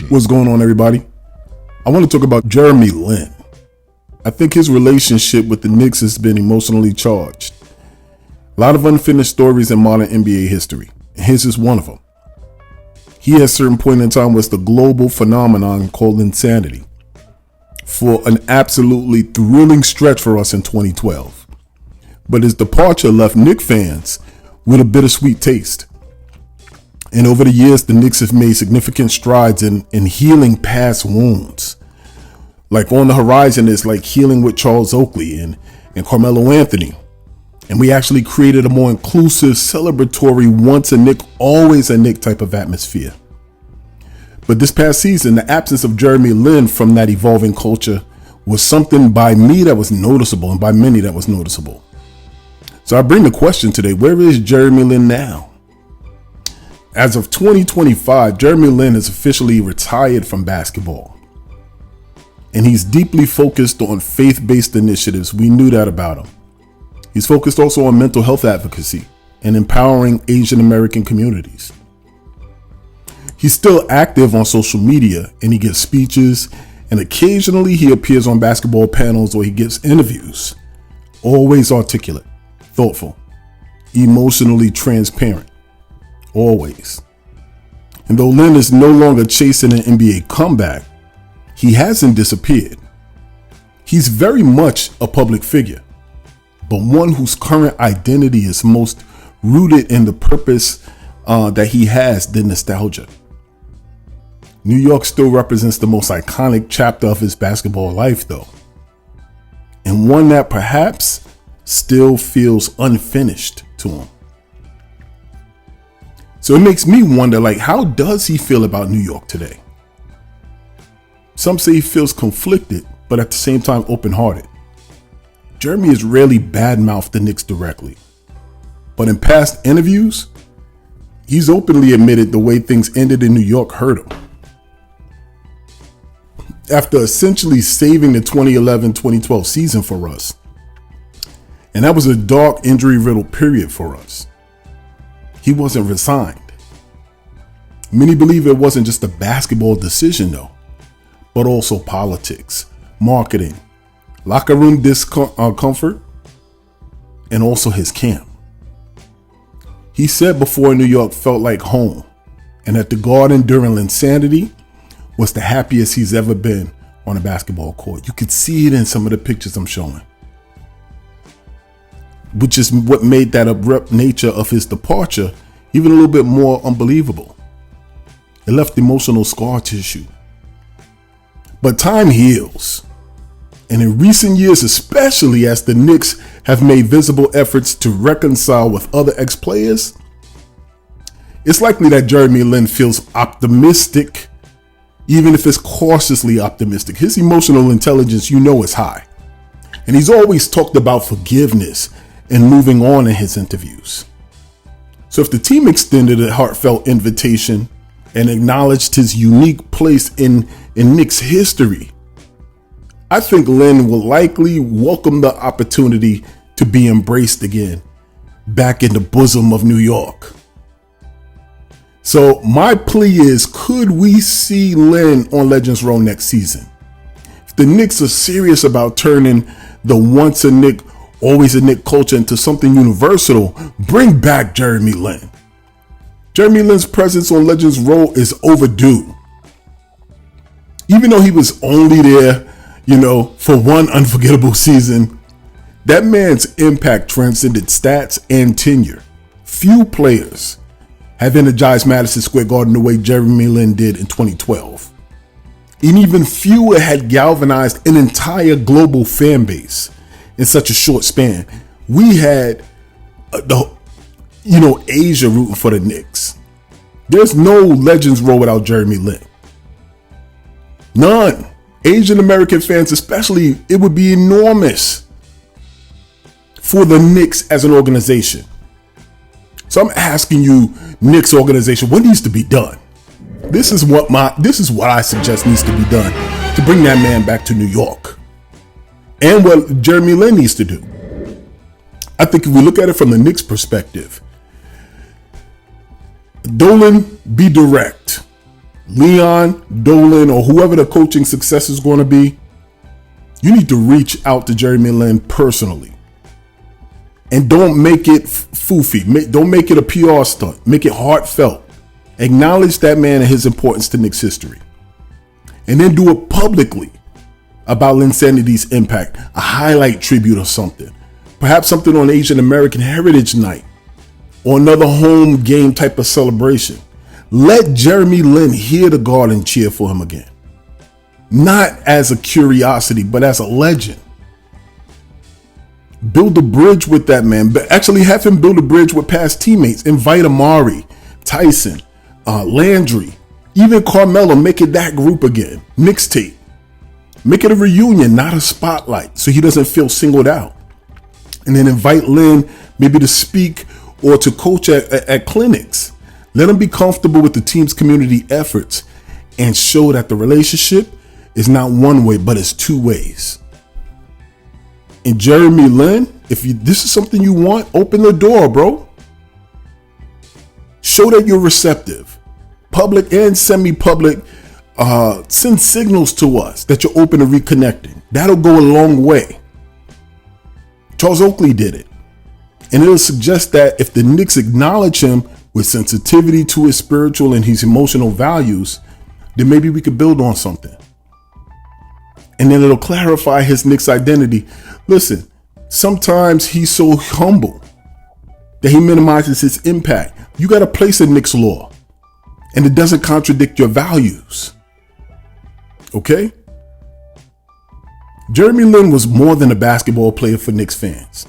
What's going on, everybody? I want to talk about Jeremy Lin. I think his relationship with the Knicks has been emotionally charged. A lot of unfinished stories in modern NBA history, and his is one of them. He at a certain point in time was the global phenomenon called Linsanity for an absolutely thrilling stretch for us in 2012. But his departure left Knicks fans with a bittersweet taste. And over the years, the Knicks have made significant strides in healing past wounds. Like on the horizon is like healing with Charles Oakley and Carmelo Anthony. And we actually created a more inclusive, celebratory, once a Knick, always a Knick type of atmosphere. But this past season, the absence of Jeremy Lin from that evolving culture was something by me that was noticeable and by many that was noticeable. So I bring the question today, where is Jeremy Lin now? As of 2025, Jeremy Lin is officially retired from basketball. And he's deeply focused on faith-based initiatives. We knew that about him. He's focused also on mental health advocacy and empowering Asian American communities. He's still active on social media and he gives speeches, and occasionally he appears on basketball panels or he gives interviews. Always articulate, thoughtful, emotionally transparent. Always. And though Lin is no longer chasing an NBA comeback, he hasn't disappeared. He's very much a public figure, but one whose current identity is most rooted in the purpose that he has, the nostalgia. New York still represents the most iconic chapter of his basketball life, though, and one that perhaps still feels unfinished to him. So it makes me wonder, how does he feel about New York today? Some say he feels conflicted, but at the same time open-hearted. Jeremy has rarely badmouthed the Knicks directly, but in past interviews, he's openly admitted the way things ended in New York hurt him. After essentially saving the 2011-2012 season for us, and that was a dark, injury-riddled period for us, he wasn't resigned. Many believe it wasn't just a basketball decision though, but also politics, marketing, locker room discomfort, and also his camp. He said before New York felt like home, and that the Garden during Linsanity was the happiest he's ever been on a basketball court. You could see it in some of the pictures I'm showing, which is what made that abrupt nature of his departure even a little bit more unbelievable. It left emotional scar tissue. But time heals. And in recent years, especially as the Knicks have made visible efforts to reconcile with other ex-players, it's likely that Jeremy Lin feels optimistic, even if it's cautiously optimistic. His emotional intelligence, is high. And he's always talked about forgiveness and moving on in his interviews. So if the team extended a heartfelt invitation and acknowledged his unique place in Knicks history, I think Lin will likely welcome the opportunity to be embraced again, back in the bosom of New York. So my plea is, could we see Lin on Legends Row next season? If the Knicks are serious about turning the once a Knick, always a Knick culture into something universal, bring back Jeremy Lin. Jeremy Lin's presence on Legends Row is overdue. Even though he was only there, for one unforgettable season, that man's impact transcended stats and tenure. Few players have energized Madison Square Garden the way Jeremy Lin did in 2012. And even fewer had galvanized an entire global fan base in such a short span. We had Asia rooting for the Knicks. There's no Legends Row without Jeremy Lin. None. Asian American fans especially, it would be enormous for the Knicks as an organization. So I'm asking you, Knicks organization, what needs to be done? This is what I suggest needs to be done to bring that man back to New York. And what Jeremy Lin needs to do. I think if we look at it from the Knicks perspective, Dolan, be direct. Leon, Dolan, or whoever the coaching success is going to be, you need to reach out to Jeremy Lin personally. And don't make it foofy. Don't make it a PR stunt. Make it heartfelt. Acknowledge that man and his importance to Knicks history. And then do it publicly about Linsanity's impact. A highlight tribute or something. Perhaps something on Asian American Heritage Night. Or another home game type of celebration. Let Jeremy Lin hear the Garden cheer for him again. Not as a curiosity, but as a legend. Build a bridge with that man, but actually have him build a bridge with past teammates. Invite Amari, Tyson, Landry, even Carmelo. Make it that group again. Mixtape. Make it a reunion, not a spotlight, so he doesn't feel singled out. And then invite Lin maybe to speak or to coach at clinics. Let him be comfortable with the team's community efforts and show that the relationship is not one way, but it's two ways. And Jeremy Lin, if this is something you want, open the door, bro. Show that you're receptive. Public and semi-public, send signals to us that you're open to reconnecting. That'll go a long way. Charles Oakley did it. And it'll suggest that if the Knicks acknowledge him with sensitivity to his spiritual and his emotional values, then maybe we could build on something. And then it'll clarify his Knicks identity. Listen, sometimes he's so humble that he minimizes his impact. You got a place in Knicks law, and it doesn't contradict your values. Okay? Jeremy Lin was more than a basketball player for Knicks fans.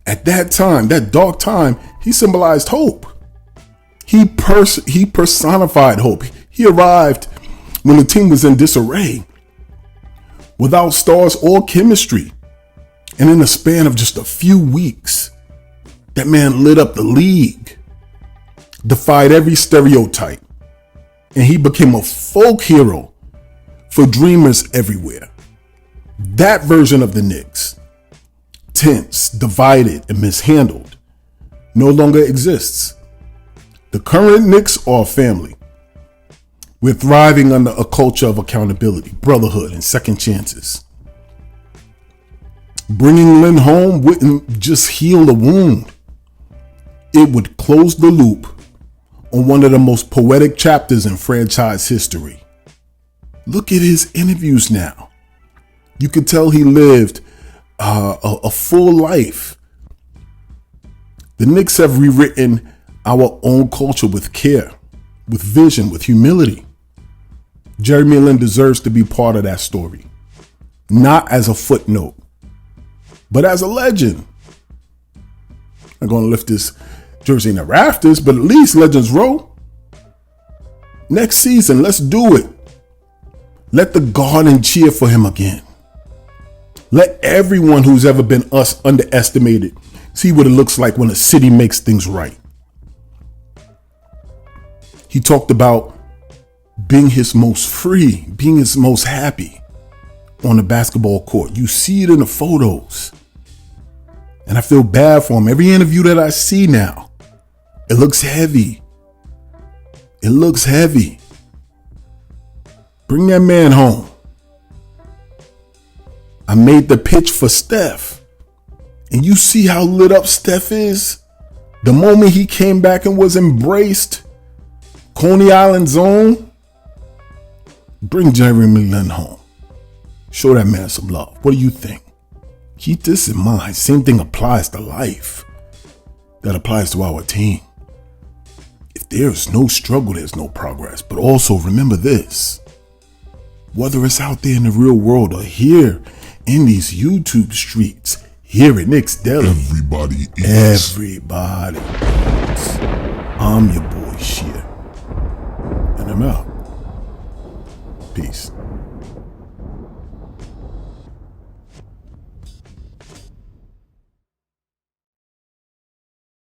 At that time, that dark time, he symbolized hope. He personified hope. He arrived when the team was in disarray, without stars or chemistry. And in the span of just a few weeks, that man lit up the league, defied every stereotype, and he became a folk hero for dreamers everywhere. That version of the Knicks, tense, divided, and mishandled, no longer exists. The current Knicks are a family. We're thriving under a culture of accountability, brotherhood, and second chances. Bringing Lin home wouldn't just heal the wound. It would close the loop on one of the most poetic chapters in franchise history. Look at his interviews now. You could tell he lived a full life. The Knicks have rewritten our own culture with care, with vision, with humility. Jeremy Lin deserves to be part of that story. Not as a footnote, but as a legend. I'm going to lift this jersey in the rafters, but at least Legends Row. Next season, let's do it. Let the Garden cheer for him again. Let everyone who's ever been us underestimated see what it looks like when a city makes things right. He talked about being his most free, being his most happy on the basketball court. You see it in the photos. And I feel bad for him. Every interview that I see now, it looks heavy. It looks heavy. Bring that man home. I made the pitch for Steph. And you see how lit up Steph is? The moment he came back and was embraced, Coney Island zone. Bring Jeremy Lin home. Show that man some love. What do you think? Keep this in mind. Same thing applies to life. That applies to our team. If there's no struggle, there's no progress. But also remember this. Whether it's out there in the real world or here in these YouTube streets, here at Knicks Deli, everybody eats. Everybody eats. I'm your boy, Shit.